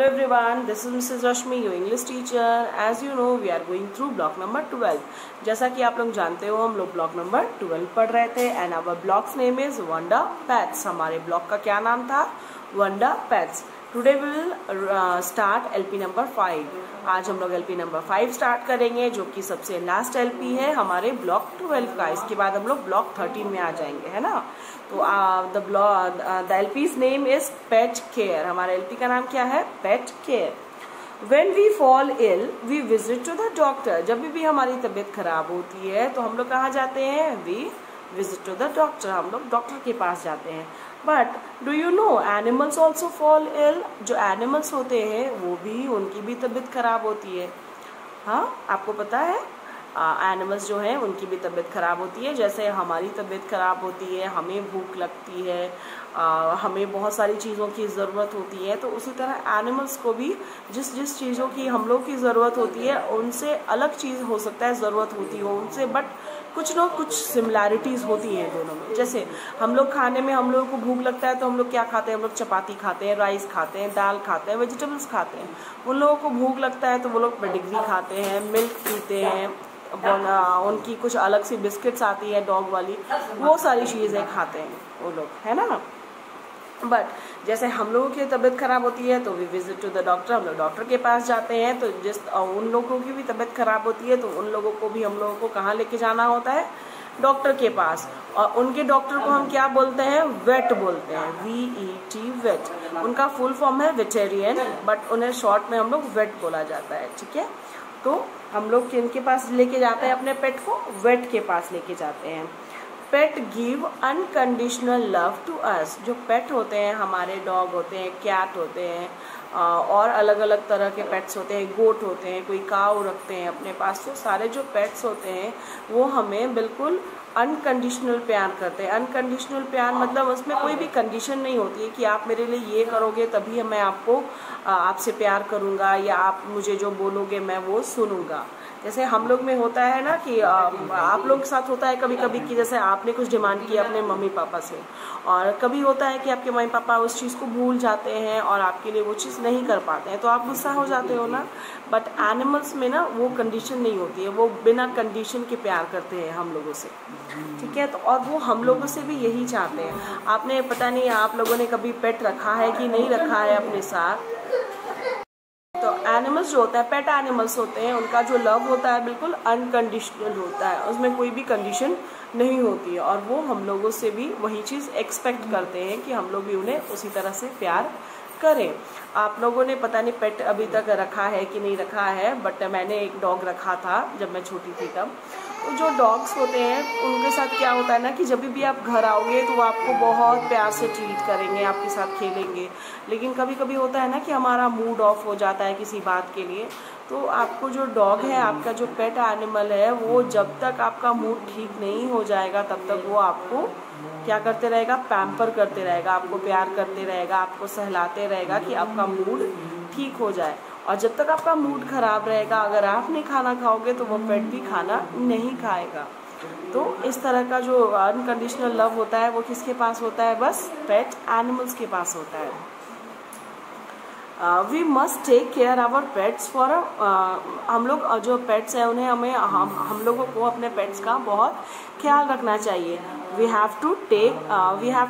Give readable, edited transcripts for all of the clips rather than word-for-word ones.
Hello everyone, this is Mrs. Rashmi, your English teacher. As you know, we are going through block number 12. जैसा कि आप लोग जानते हो, हम लोग ब्लॉक नंबर 12 पढ़ रहे थे and our block's name is Wonder Pets. हमारे ब्लॉक का क्या नाम था? Wonder Pets. Today we will start LP number 5. आज हम लोग LP number 5 स्टार्ट करेंगे, जो कि सबसे लास्ट LP है हमारे ब्लॉक 12 का. इसके बाद हम लोग ब्लॉक 13 में आ जाएंगे, है ना. तो the LP's name is Pet Care. हमारे LP का नाम क्या है? Pet Care. When we fall ill, we visit to the doctor. जब भी हमारी तबीयत खराब होती है तो हम लोग कहाँ जाते हैं? We visit to the doctor. हम लोग डॉक्टर के पास जाते हैं. But do you know animals also fall ill? जो animals होते हैं वो भी, उनकी भी तबीयत खराब होती है. हाँ, आपको पता है? एनिमल्स जो हैं उनकी भी तबीयत खराब होती है. जैसे हमारी तबीयत खराब होती है, हमें भूख लगती है, हमें बहुत सारी चीज़ों की ज़रूरत होती है, तो उसी तरह एनिमल्स को भी जिस जिस चीज़ों की हम लोग की ज़रूरत होती है उनसे अलग चीज़ हो सकता है ज़रूरत होती हो उनसे, बट कुछ ना कुछ सिमिलैरिटीज़ होती हैं दोनों में. जैसे हम लोग खाने में, हम लोगों को भूख लगता है तो हम लोग क्या खाते हैं? हम लोग चपाती खाते हैं, राइस खाते हैं, दाल खाते हैं, वेजिटेबल्स खाते हैं. उन लोगों को भूख लगता है तो वो लोग पेडिग्री खाते हैं, मिल्क पीते हैं, उनकी कुछ अलग सी बिस्किट्स आती है डॉग वाली, वो सारी चीज़ें खाते हैं वो लोग, है ना. बट जैसे हम लोगों की तबीयत खराब होती है तो we visit to the doctor. हम लोग डॉक्टर के पास जाते हैं. तो जिस उन लोगों की भी तबीयत खराब होती है तो उन लोगों को भी हम लोगों को कहाँ लेके जाना होता है? डॉक्टर के पास. और उनके डॉक्टर को हम क्या बोलते हैं? वेट बोलते हैं. VET, vet. उनका फुल फॉर्म है वेटेरियन, बट उन्हें शॉर्ट में हम लोग वेट बोला जाता है. ठीक है. तो हम लोग किनके पास लेके जाते हैं अपने पेट को? वेट के पास लेके जाते हैं. Pet give unconditional love to us. जो पेट होते हैं हमारे, डॉग होते हैं, कैट होते हैं, और अलग अलग तरह के पेट्स होते हैं, गोट होते हैं, कोई काऊ रखते हैं अपने पास. तो सारे जो पेट्स होते हैं वो हमें बिल्कुल अनकंडीशनल प्यार करते हैं. अनकंडीशनल प्यार मतलब उसमें कोई भी कंडीशन नहीं होती है कि आप मेरे लिए ये करोगे तभी मैं आपसे प्यार करूँगा, या आप मुझे जो बोलोगे मैं वो सुनूंगा. जैसे हम लोग में होता है ना कि आप लोग के साथ होता है कभी कभी कि जैसे आपने कुछ डिमांड किया अपने मम्मी पापा से, और कभी होता है कि आपके मम्मी पापा उस चीज़ को भूल जाते हैं और आपके लिए वो चीज़ नहीं कर पाते हैं, तो आप गुस्सा हो जाते हो ना. बट एनिमल्स में ना वो कंडीशन नहीं होती है, वो बिना कंडीशन के प्यार करते हैं हम लोगों से. ठीक है. तो और वो हम लोगों से भी यही चाहते हैं. आपने पता नहीं आप लोगों ने कभी पेट रखा है कि नहीं रखा है अपने साथ. तो एनिमल्स जो होता है, पेट एनिमल्स होते हैं, उनका जो लव होता है बिल्कुल अनकंडीशनल होता है. उसमें कोई भी कंडीशन नहीं होती है, और वो हम लोगों से भी वही चीज़ एक्सपेक्ट करते हैं कि हम लोग भी उन्हें उसी तरह से प्यार करें. आप लोगों ने पता नहीं पेट अभी तक रखा है कि नहीं रखा है, बट मैंने एक डॉग रखा था जब मैं छोटी थी तब. तो जो डॉग्स होते हैं उनके साथ क्या होता है ना कि जब भी आप घर आओगे तो वो आपको बहुत प्यार से ट्रीट करेंगे, आपके साथ खेलेंगे. लेकिन कभी कभी होता है ना कि हमारा मूड ऑफ हो जाता है किसी बात के लिए, तो आपको जो डॉग है, आपका जो पेट एनिमल है, वो जब तक आपका मूड ठीक नहीं हो जाएगा तब तक वो आपको क्या करते रहेगा? पैम्पर करते रहेगा, आपको प्यार करते रहेगा, आपको सहलाते रहेगा कि आपका मूड ठीक हो जाए. और जब तक आपका मूड खराब रहेगा, अगर आप नहीं खाना खाओगे तो वो पेट भी खाना नहीं खाएगा. तो इस तरह का जो अनकंडीशनल लव होता है वो किसके पास होता है? बस पेट एनिमल्स के पास होता है. We must take care our pets for हम लोग जो पेट्स हैं उन्हें हम लोगों को अपने पेट्स का बहुत ख्याल रखना चाहिए. We have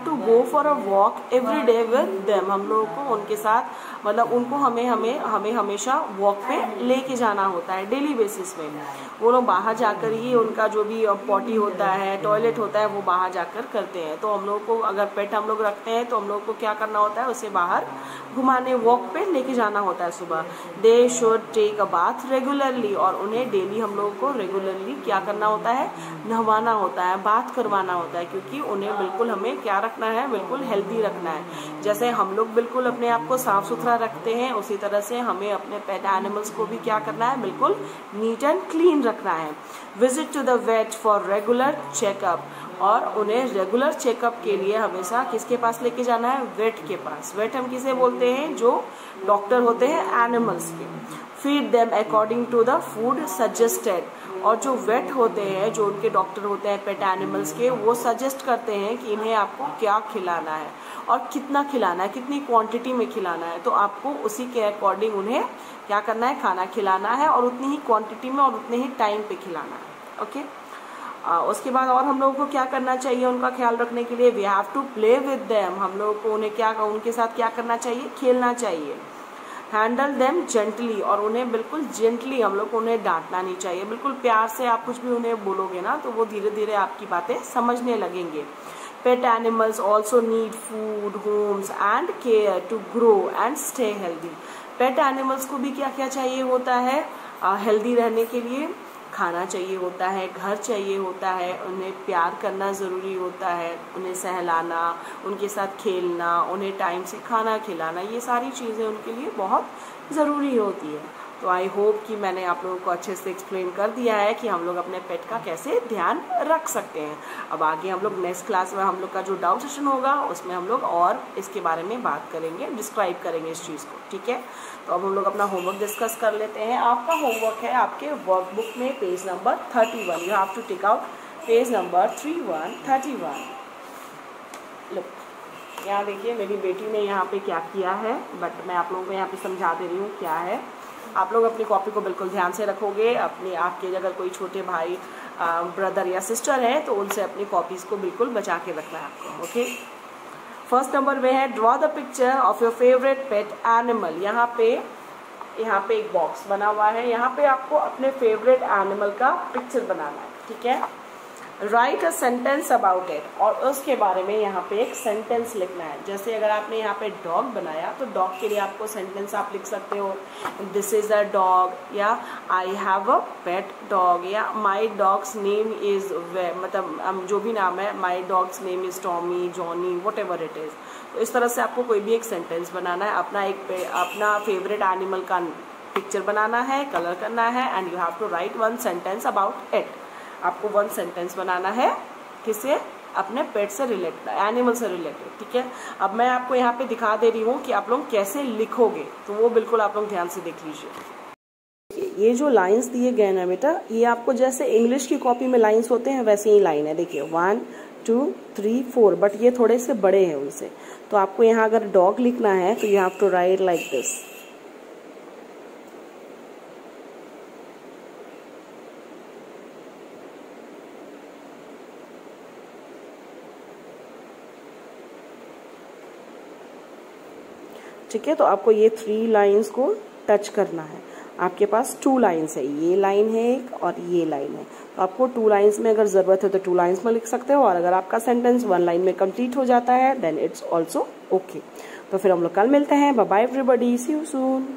to go for a walk every day with them. हम लोगों को उनके साथ मतलब उनको हमें हमेशा वॉक पे लेके जाना होता है डेली बेसिस में. वो लोग बाहर जाकर ही उनका जो भी पॉटी होता है, टॉयलेट होता है, वो बाहर जाकर करते हैं. तो हम लोग को अगर पेट हम लोग रखते हैं तो हम लोग को क्या करना होता है? उसे बाहर घुमाने, वॉक पे लेके जाना होता है सुबह. They should take a bath regularly. और उन्हें डेली हम लोगों को रेगुलरली क्या करना होता है? नहवाना होता है, बात करवाना होता है, क्योंकि उन्हें बिल्कुल हमें क्या रखना है? बिल्कुल हेल्दी रखना है. जैसे हम लोग बिल्कुल अपने आप को साफ सुथरा रखते हैं, उसी तरह से हमें अपने पेट एनिमल्स को भी क्या करना है? बिल्कुल नीट एंड क्लीन रखना है. Visit to the vet for regular checkup. और उन्हें रेगुलर चेकअप के लिए हमेशा किसके पास लेके जाना है? वेट के पास. वेट हम किसे बोलते हैं? जो डॉक्टर होते हैं एनिमल्स के. Feed them according to the food suggested. और जो वेट होते हैं, जो उनके डॉक्टर होते हैं पेट एनिमल्स के, वो सजेस्ट करते हैं कि इन्हें आपको क्या खिलाना है और कितना खिलाना है, कितनी क्वांटिटी में खिलाना है। तो आपको उसी के अकॉर्डिंग उन्हें क्या करना है, खाना खिलाना है और उतनी ही क्वांटिटी में और उतने ही टाइम पे खिलाना है। ओके, उसके बाद और हम लोगों को क्या करना चाहिए उनका ख्याल रखने के लिए, we have to play with them, हम लोगों को उनके साथ क्या करना चाहिए, खेलना चाहिए। हैंडल देम जेंटली, और उन्हें बिल्कुल जेंटली, हम लोग को उन्हें डांटना नहीं चाहिए। बिल्कुल प्यार से आप कुछ भी उन्हें बोलोगे ना तो वो धीरे धीरे आपकी बातें समझने लगेंगे। Pet animals also need food, homes and care to grow and stay healthy. Pet animals को भी क्या क्या चाहिए होता है, हेल्दी रहने के लिए खाना चाहिए होता है, घर चाहिए होता है, उन्हें प्यार करना ज़रूरी होता है, उन्हें सहलाना, उनके साथ खेलना, उन्हें टाइम से खाना खिलाना, ये सारी चीज़ें उनके लिए बहुत ज़रूरी होती है। तो आई होप कि मैंने आप लोगों को अच्छे से एक्सप्लेन कर दिया है कि हम लोग अपने पेट का कैसे ध्यान रख सकते हैं। अब आगे हम लोग नेक्स्ट क्लास में हम लोग का जो डाउट सेशन होगा उसमें हम लोग और इसके बारे में बात करेंगे, डिस्क्राइब करेंगे इस चीज़ को। ठीक है, तो अब हम लोग अपना होमवर्क डिस्कस कर लेते हैं। आपका होमवर्क है आपके वर्कबुक में page number 31, you have to take out page number 3131। लो यहाँ देखिए मेरी बेटी ने यहाँ पे क्या किया है, बट मैं आप लोगों को यहाँ पे समझा दे रही हूँ क्या है। आप लोग अपनी कॉपी को बिल्कुल ध्यान से रखोगे। अपने आपके अगर कोई छोटे भाई ब्रदर या सिस्टर है तो उनसे अपनी कॉपीज़ को बिल्कुल बचा के रखना है आपको। ओके, फर्स्ट नंबर में है draw the picture of your favourite pet animal. यहाँ पे एक बॉक्स बना हुआ है, यहाँ पे आपको अपने फेवरेट एनिमल का पिक्चर बनाना है। ठीक है, right a sentence about it, और उसके बारे में यहाँ पे एक सेंटेंस लिखना है। जैसे अगर आपने यहाँ पे डॉग बनाया तो डॉग के लिए आपको सेंटेंस आप लिख सकते हो, दिस इज अ डॉग, या I have a pet dog, या माई डॉग्स नेम इज, मतलब जो भी नाम है, my dog's name is Tommy, Johnny, whatever it is. तो इस तरह से आपको कोई भी एक सेंटेंस बनाना है, अपना फेवरेट एनिमल का पिक्चर बनाना है, कलर करना है, and you have to write one sentence about it. आपको वन सेंटेंस बनाना है, किससे, अपने पेट से रिलेटेड, एनिमल से रिलेटेड। ठीक है, अब मैं आपको यहाँ पे दिखा दे रही हूँ कि आप लोग कैसे लिखोगे, तो वो बिल्कुल आप लोग ध्यान से देख लीजिए। ये जो लाइंस दिए गए ना बेटा, ये आपको जैसे इंग्लिश की कॉपी में लाइंस होते हैं वैसे ही लाइन है। देखिए 1 2 3 4, बट ये थोड़े से बड़े हैं उनसे। तो आपको यहाँ अगर डॉग लिखना है तो you have to write like this. ठीक है, तो आपको ये 3 लाइंस को टच करना है। आपके पास 2 लाइंस है, ये लाइन है एक और ये लाइन है। तो आपको 2 लाइंस में अगर जरूरत है तो 2 लाइंस में लिख सकते हो, और अगर आपका सेंटेंस 1 लाइन में कंप्लीट हो जाता है देन इट्स ऑल्सो ओके। तो फिर हम लोग कल मिलते हैं। Bye bye everybody, see you soon.